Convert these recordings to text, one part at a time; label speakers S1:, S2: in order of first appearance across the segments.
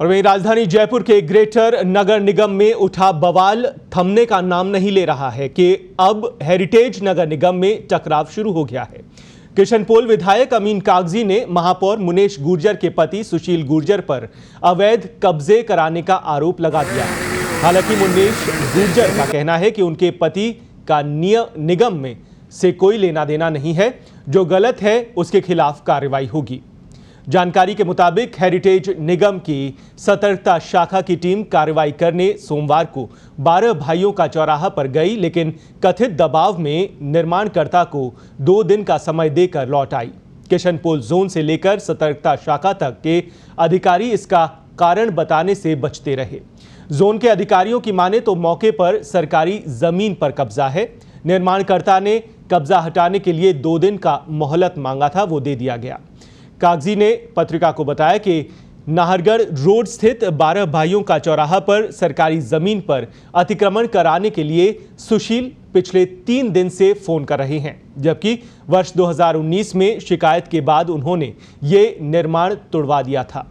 S1: और वहीं राजधानी जयपुर के ग्रेटर नगर निगम में उठा बवाल थमने का नाम नहीं ले रहा है कि अब हेरिटेज नगर निगम में टकराव शुरू हो गया है। किशनपोल विधायक अमीन कागजी ने महापौर मुनेश गुर्जर के पति सुशील गुर्जर पर अवैध कब्जे कराने का आरोप लगा दिया। हालांकि मुनेश गुर्जर का कहना है कि उनके पति का निगम में से कोई लेना देना नहीं है, जो गलत है उसके खिलाफ कार्रवाई होगी। जानकारी के मुताबिक हेरिटेज निगम की सतर्कता शाखा की टीम कार्रवाई करने सोमवार को 12 भाइयों का चौराहा पर गई, लेकिन कथित दबाव में निर्माणकर्ता को 2 दिन का समय देकर लौट आई। किशनपोल जोन से लेकर सतर्कता शाखा तक के अधिकारी इसका कारण बताने से बचते रहे। जोन के अधिकारियों की माने तो मौके पर सरकारी जमीन पर कब्जा है। निर्माणकर्ता ने कब्जा हटाने के लिए 2 दिन का मोहलत मांगा था, वो दे दिया गया। कागजी ने पत्रिका को बताया कि नाहरगढ़ रोड स्थित 12 भाइयों का चौराहा पर सरकारी जमीन पर अतिक्रमण कराने के लिए सुशील पिछले 3 दिन से फोन कर रहे हैं, जबकि वर्ष 2019 में शिकायत के बाद उन्होंने ये निर्माण तुड़वा दिया था।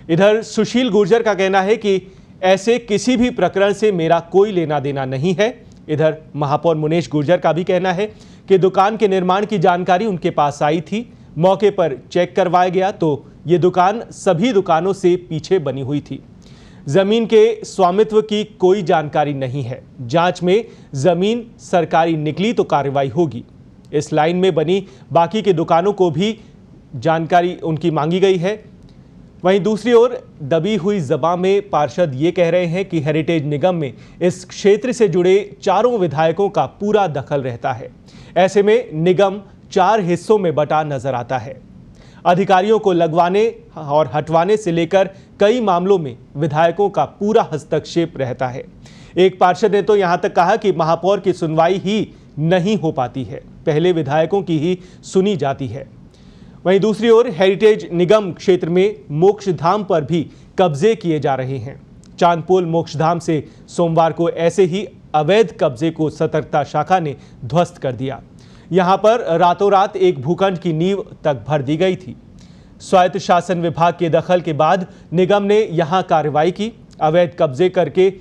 S1: इधर सुशील गुर्जर का कहना है कि ऐसे किसी भी प्रकरण से मेरा कोई लेना देना नहीं है। इधर महापौर मुनेश गुर्जर का भी कहना है कि दुकान के निर्माण की जानकारी उनके पास आई थी, मौके पर चेक करवाया गया तो ये दुकान सभी दुकानों से पीछे बनी हुई थी। जमीन के स्वामित्व की कोई जानकारी नहीं है। जांच में जमीन सरकारी निकली तो कार्रवाई होगी। इस लाइन में बनी बाकी की दुकानों को भी जानकारी उनकी मांगी गई है। वहीं दूसरी ओर दबी हुई ज़बां में पार्षद ये कह रहे हैं कि हेरिटेज निगम में इस क्षेत्र से जुड़े 4 विधायकों का पूरा दखल रहता है। ऐसे में निगम 4 हिस्सों में बटा नजर आता है। अधिकारियों को लगवाने और हटवाने से लेकर कई मामलों में विधायकों का पूरा हस्तक्षेप रहता है। एक पार्षद ने तो यहां तक कहा कि महापौर की सुनवाई ही नहीं हो पाती है, पहले विधायकों की ही सुनी जाती है। वहीं दूसरी ओर हेरिटेज निगम क्षेत्र में मोक्षधाम पर भी कब्जे किए जा रहे हैं। चांदपोल मोक्षधाम से सोमवार को ऐसे ही अवैध कब्जे को सतर्कता शाखा ने ध्वस्त कर दिया। यहां पर रातों रात एक भूखंड की नींव तक भर दी गई थी। स्वायत्त शासन विभाग के दखल के बाद निगम ने यहां कार्रवाई की। अवैध कब्जे करके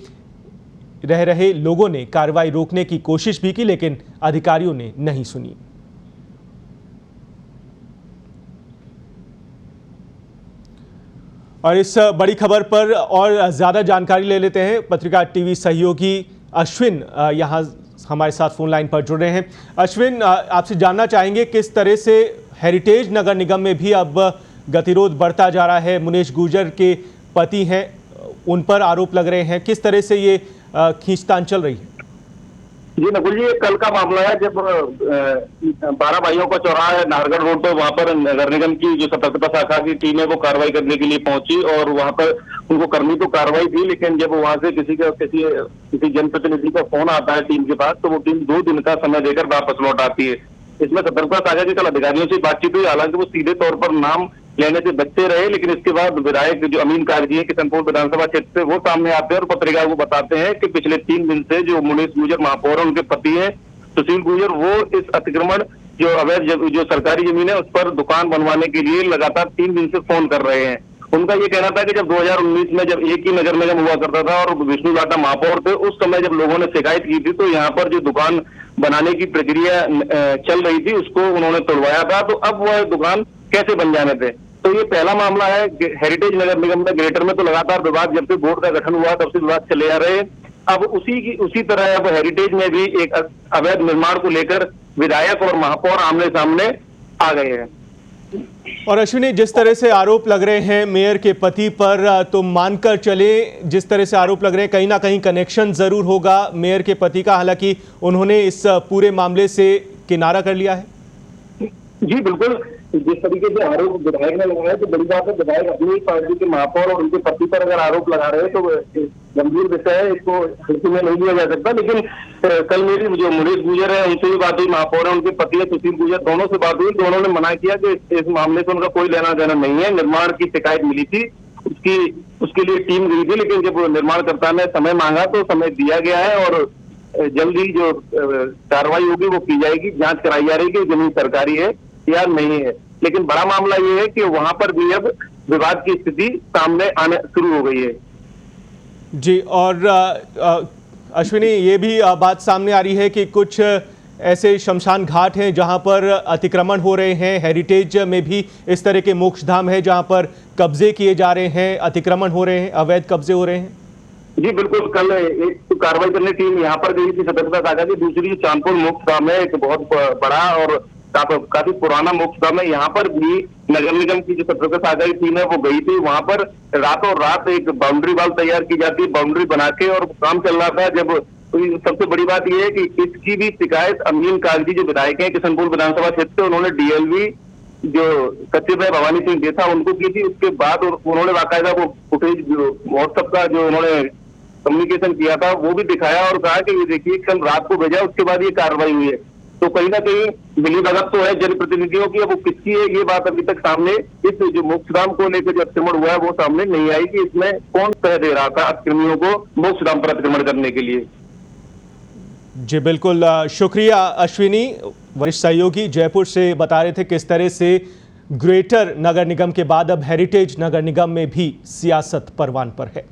S1: रह रहे लोगों ने कार्रवाई रोकने की कोशिश भी की, लेकिन अधिकारियों ने नहीं सुनी। और इस बड़ी खबर पर और ज्यादा जानकारी ले लेते हैं। पत्रिका टीवी सहयोगी अश्विन यहां हमारे साथ फोन लाइन पर जुड़ रहे हैं। अश्विन, आपसे जानना चाहेंगे किस तरह से हेरिटेज नगर निगम में भी अब गतिरोध बढ़ता जा रहा है। मुनेश गुर्जर के पति हैं, उन पर आरोप लग रहे हैं, किस तरह से ये खींचतान चल रही है?
S2: जी नकुल जी, कल का मामला है जब 12 भाइयों का चौराहा है नाहरगढ़ रोड पे, वहां पर नगर निगम की जो सतर्कता शाखा की टीम है वो कार्रवाई करने के लिए पहुंची और वहां पर उनको करनी तो कार्रवाई थी, लेकिन जब वहां से किसी जनप्रतिनिधि का फोन आता है टीम के पास, तो वो टीम 2 दिन का समय देकर वापस लौट आती है। इसमें सतर्कता शाखा के कल अधिकारियों से बातचीत हुई, हालांकि वो सीधे तौर पर नाम लेने से बचते रहे, लेकिन इसके बाद विधायक जो अमीन कागजी है किशनपोल विधानसभा क्षेत्र से, वो सामने आते हैं और पत्रिका को बताते हैं कि पिछले 3 दिन से जो मुनेश गुर्जर महापौर है उनके पति है सुशील गुर्जर, वो इस अतिक्रमण जो अवैध जो सरकारी जमीन है उस पर दुकान बनवाने के लिए लगातार 3 दिन से फोन कर रहे हैं। उनका ये कहना था कि जब 2019 में जब एक ही नगर निगम हुआ करता था और विष्णु लाटा महापौर थे, उस समय जब लोगों ने शिकायत की थी तो यहाँ पर जो दुकान बनाने की प्रक्रिया चल रही थी उसको उन्होंने तोड़वाया था, तो अब वह दुकान कैसे बन जाने थे। तो ये पहला मामला है हेरिटेज नगर निगम में। ग्रेटर में तो लगातार विवाद, जब से बोर्ड का गठन हुआ तब से विवाद चले आ रहे हैं। अब उसी तरह अब हेरिटेज में भी एक अवैध निर्माण को लेकर विधायक और महापौर आमने सामने आ गए हैं।
S1: और अश्विनी, जिस तरह से आरोप लग रहे हैं मेयर के पति पर, तो मानकर चले जिस तरह से आरोप लग रहे हैं कहीं ना कहीं कनेक्शन जरूर होगा मेयर के पति का, हालांकि उन्होंने इस पूरे मामले से किनारा कर लिया है।
S2: जी बिल्कुल, जिस तरीके से आरोप विधायक ने लगाया तो बड़ी बात है। विधायक अपनी पार्टी के महापौर और उनके पति पर अगर आरोप लगा रहे हैं तो गंभीर विषय है, इसको हल्के में नहीं लिया जा सकता। लेकिन कल मेरी जो मुनेश गुर्जर है उनसे भी बात हुई, महापौर है उनके पति है सुशील गुर्जर, दोनों से बात हुई। दोनों ने मना किया कि इस मामले से उनका कोई लेना देना नहीं है। निर्माण की शिकायत मिली थी, उसके लिए टीम गई थी, लेकिन जब निर्माणकर्ता ने समय मांगा तो समय दिया गया है और जल्दी जो कार्रवाई होगी वो की जाएगी। जांच कराई जा रही है कि जमीन सरकारी है या नहीं है। लेकिन बड़ा मामला ये है कि वहां पर भी अब विवाद की स्थिति सामने आने शुरू हो गई है।
S1: जी, और अश्विनी, ये भी बात सामने आ रही है कि कुछ ऐसे शमशान घाट हैं जहां पर अतिक्रमण हो रहे हैं। हेरिटेज में भी इस तरह के मोक्षधाम है जहां पर कब्जे किए जा रहे हैं, अतिक्रमण हो रहे हैं, अवैध कब्जे हो रहे हैं।
S2: जी बिल्कुल, कल एक कार्रवाई करने टीम यहाँ पर गई थी सतर्कता शाखा की। दूसरी चांदपुर मोक्षधाम है, एक बहुत बड़ा और काफी पुराना मोक्षधाम है। यहाँ पर भी नगर निगम की जो सतर्कता शाखा की टीम है वो गई थी। वहां पर रातों रात एक बाउंड्री वॉल तैयार की जाती है, बाउंड्री बना के, और काम चल रहा था। जब सबसे बड़ी बात यह है कि इसकी भी शिकायत अमीन कागजी जो विधायक हैं किशनपुर विधानसभा क्षेत्र से, उन्होंने डीएलवी जो सचिव है भवानी सिंह देथा उनको की थी। उसके बाद उन्होंने बाकायदा वो फुटेज व्हाट्सएप का जो उन्होंने कम्युनिकेशन किया था वो भी दिखाया और कहा कि ये देखिए कल रात को भेजा, उसके बाद ये कार्रवाई हुई है। तो कहीं ना कहीं मिलीभगत तो है जनप्रतिनिधियों की। अब वो किसकी है ये बात अभी तक सामने, इस जो मोक्षधाम को लेकर जो अतिक्रमण हुआ है वो सामने नहीं आई कि इसमें कौन तय दे रहा था अतिक्रमियों को मोक्षधाम पर अतिक्रमण करने के लिए।
S1: जी बिल्कुल, शुक्रिया अश्विनी। वरिष्ठ सहयोगी जयपुर से बता रहे थे किस तरह से ग्रेटर नगर निगम के बाद अब हेरिटेज नगर निगम में भी सियासत परवान पर है।